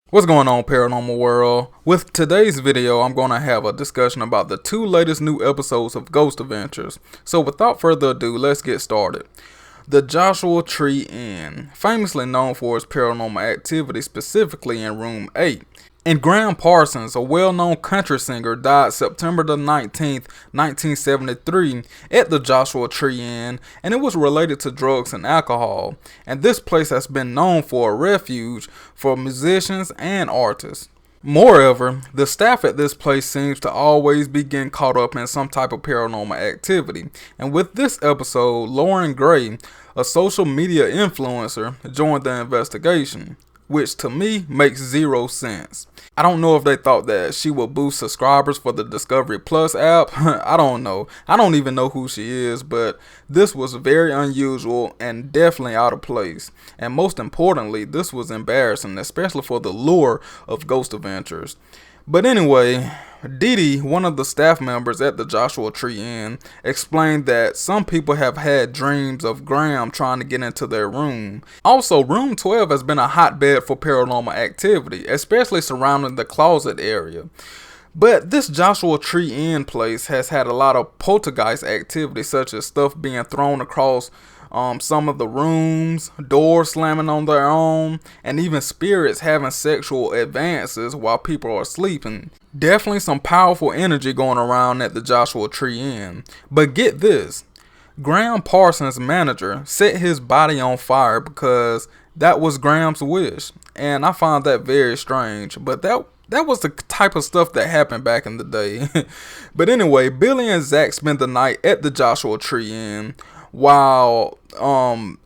What's going on, paranormal world? With today's video, I'm going to have a discussion about the two latest new episodes of Ghost Adventures. So without further ado, let's get started. The Joshua Tree Inn, famously known for its paranormal activity, specifically in Room 8. And Graham Parsons, a well-known country singer, died September the 19th, 1973 at the Joshua Tree Inn, and it was related to drugs and alcohol. And this place has been known for a refuge for musicians and artists. Moreover, the staff at this place seems to always be getting caught up in some type of paranormal activity. And with this episode, Lauren Gray, a social media influencer, joined the investigation, which to me makes zero sense. I don't know if they thought that she would boost subscribers for the Discovery Plus app. I don't know. I don't even know who she is, but this was very unusual and definitely out of place. And most importantly, this was embarrassing, especially for the lure of Ghost Adventures. But anyway, Dee Dee, one of the staff members at the Joshua Tree Inn, explained that some people have had dreams of Graham trying to get into their room. Also, Room 12 has been a hotbed for paranormal activity, especially surrounding the closet area. But this Joshua Tree Inn place has had a lot of poltergeist activity, such as stuff being thrown across some of the rooms, doors slamming on their own, and even spirits having sexual advances while people are sleeping. Definitely some powerful energy going around at the Joshua Tree Inn. But get this, Graham Parsons' manager set his body on fire because that was Graham's wish, and I found that very strange, but that was the type of stuff that happened back in the day. But anyway, Billy and Zach spent the night at the Joshua Tree Inn, while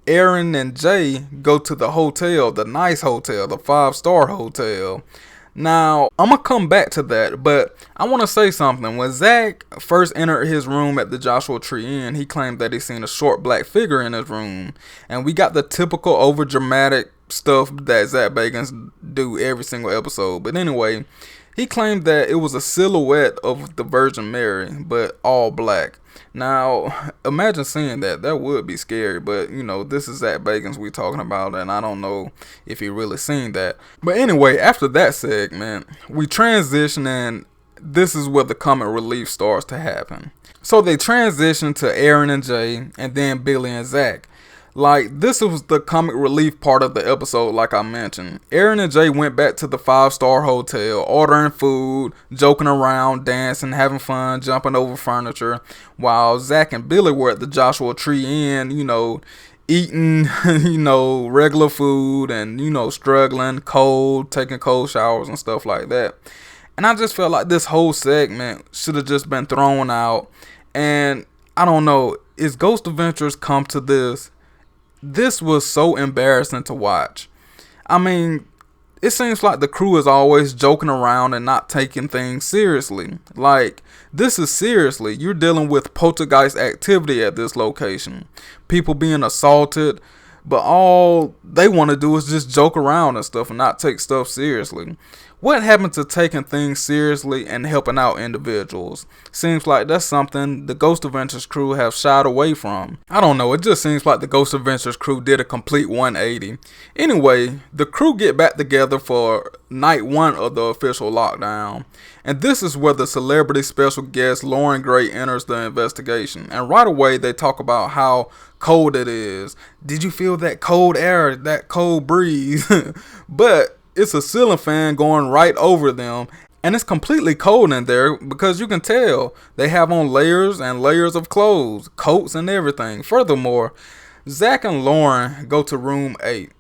Aaron and Jay go to the hotel, the nice hotel, the 5-star hotel. Now, I'm going to come back to that, but I want to say something. When Zach first entered his room at the Joshua Tree Inn, he claimed that he seen a short black figure in his room. And we got the typical overdramatic stuff that Zach Bagans do every single episode. But anyway, he claimed that it was a silhouette of the Virgin Mary, but all black. Now, imagine seeing that. That would be scary, but, you know, this is Zach Bagans we talking about, and I don't know if he really seen that. But anyway, after that segment, we transition, and this is where the comic relief starts to happen. So they transition to Aaron and Jay, and then Billy and Zach. Like, this was the comic relief part of the episode, like I mentioned. Aaron and Jay went back to the 5-star hotel, ordering food, joking around, dancing, having fun, jumping over furniture, while Zach and Billy were at the Joshua Tree Inn, you know, eating, you know, regular food and, you know, struggling, cold, taking cold showers and stuff like that. And I just felt like this whole segment should have just been thrown out. And I don't know, is Ghost Adventures come to this? This was so embarrassing to watch. I mean, it seems like the crew is always joking around and not taking things seriously. Like, this is seriously, you're dealing with poltergeist activity at this location. People being assaulted, but all they want to do is just joke around and stuff and not take stuff seriously. What happened to taking things seriously and helping out individuals? Seems like that's something the Ghost Adventures crew have shied away from. I don't know, it just seems like the Ghost Adventures crew did a complete 180. Anyway, the crew get back together for night 1 of the official lockdown. And this is where the celebrity special guest Lauren Gray enters the investigation. And right away they talk about how cold it is. Did you feel that cold air, that cold breeze? But it's a ceiling fan going right over them, and it's completely cold in there because you can tell they have on layers and layers of clothes, coats and everything. Furthermore, Zach and Lauren go to room 8,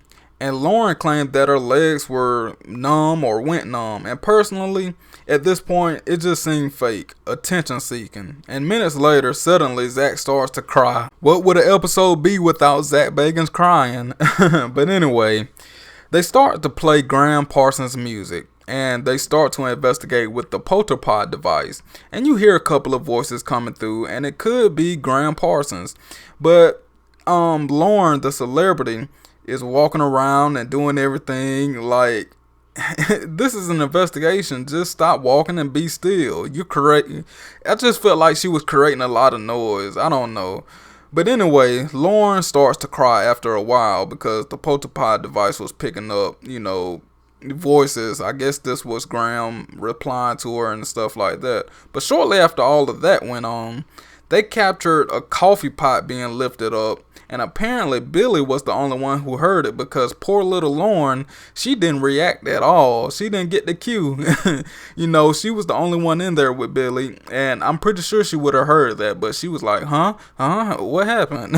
and Lauren claimed that her legs were numb or went numb, and personally, at this point, it just seemed fake, attention seeking. And minutes later, suddenly Zach starts to cry. What would an episode be without Zach Bagans crying? But anyway, they start to play Graham Parsons' music, and they start to investigate with the polterpod device. And you hear a couple of voices coming through, and it could be Graham Parsons. But Lauren, the celebrity, is walking around and doing everything like, this is an investigation. Just stop walking and be still. You're correct. I just felt like she was creating a lot of noise. I don't know. But anyway, Lauren starts to cry after a while because the polterpod device was picking up, you know, voices. I guess this was Graham replying to her and stuff like that. But shortly after all of that went on, they captured a coffee pot being lifted up, and apparently Billy was the only one who heard it, because poor little Lauren, she didn't react at all. She didn't get the cue. You know, she was the only one in there with Billy, and I'm pretty sure she would have heard that, but she was like, huh, what happened?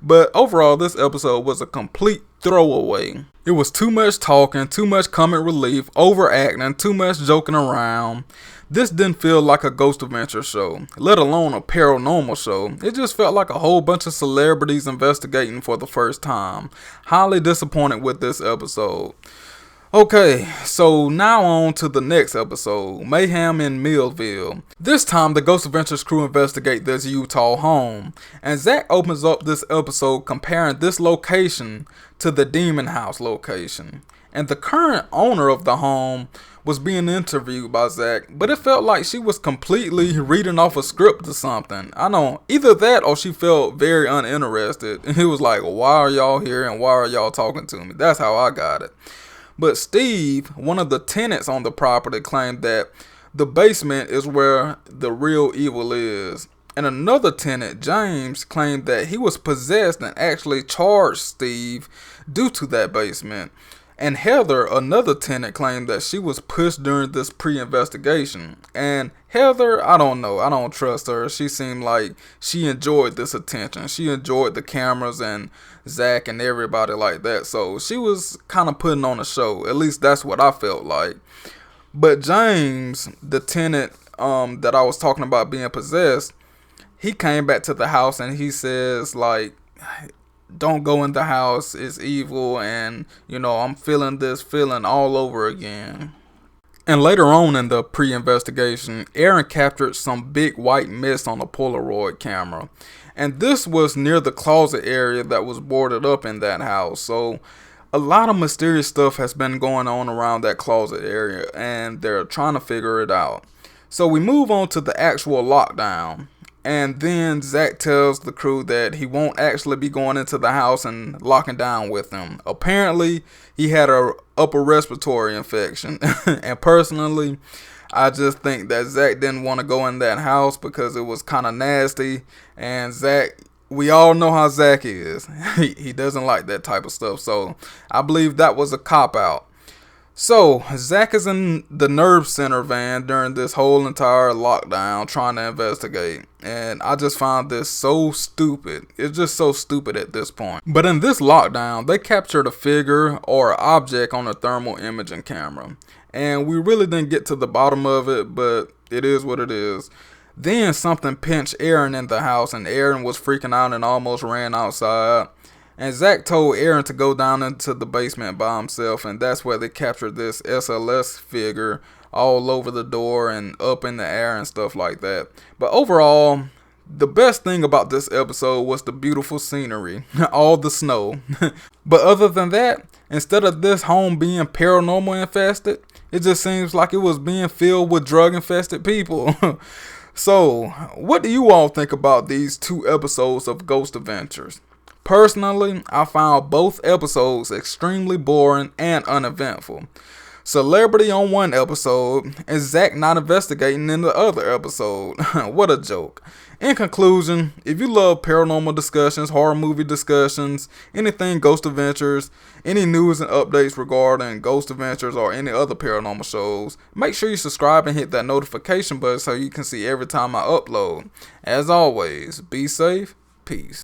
But overall, this episode was a complete throwaway. It was too much talking, too much comic relief, overacting, too much joking around. This didn't feel like a Ghost Adventure show, let alone a paranormal show. It just felt like a whole bunch of celebrities investigating for the first time. Highly disappointed with this episode. Okay, so now on to the next episode, Mayhem in Millville. This time, the Ghost Adventures crew investigate this Utah home, and Zach opens up this episode comparing this location to the Demon House location. And the current owner of the home was being interviewed by Zach, but it felt like she was completely reading off a script or something. I know, either that or she felt very uninterested. It was like, why are y'all here and why are y'all talking to me? That's how I got it. But Steve, one of the tenants on the property, claimed that the basement is where the real evil is. And another tenant, James, claimed that he was possessed and actually charged Steve due to that basement. And Heather, another tenant, claimed that she was pushed during this pre-investigation. And Heather, I don't know. I don't trust her. She seemed like she enjoyed this attention. She enjoyed the cameras and Zach and everybody like that. So she was kind of putting on a show. At least that's what I felt like. But James, the tenant that I was talking about being possessed, he came back to the house and he says, like, don't go in the house, it's evil, and you know, I'm feeling this feeling all over again. And later on in the pre-investigation, Aaron captured some big white mist on a Polaroid camera, and this was near the closet area that was boarded up in that house. So a lot of mysterious stuff has been going on around that closet area, and they're trying to figure it out. So we move on to the actual lockdown. And then Zach tells the crew that he won't actually be going into the house and locking down with them. Apparently, he had a upper respiratory infection. And personally, I just think that Zach didn't want to go in that house because it was kind of nasty. And Zach, we all know how Zach is. He doesn't like that type of stuff. So I believe that was a cop-out. So, Zach is in the nerve center van during this whole entire lockdown trying to investigate. And I just found this so stupid. It's just so stupid at this point. But in this lockdown, they captured a figure or object on a thermal imaging camera. And we really didn't get to the bottom of it, but it is what it is. Then something pinched Aaron in the house, and Aaron was freaking out and almost ran outside. And Zach told Aaron to go down into the basement by himself, and that's where they captured this SLS figure all over the door and up in the air and stuff like that. But overall, the best thing about this episode was the beautiful scenery, all the snow. But other than that, instead of this home being paranormal infested, it just seems like it was being filled with drug infested people. So, what do you all think about these two episodes of Ghost Adventures? Personally, I found both episodes extremely boring and uneventful. Celebrity on one episode, and Zach not investigating in the other episode. What a joke. In conclusion, if you love paranormal discussions, horror movie discussions, anything Ghost Adventures, any news and updates regarding Ghost Adventures or any other paranormal shows, make sure you subscribe and hit that notification button so you can see every time I upload. As always, be safe, peace.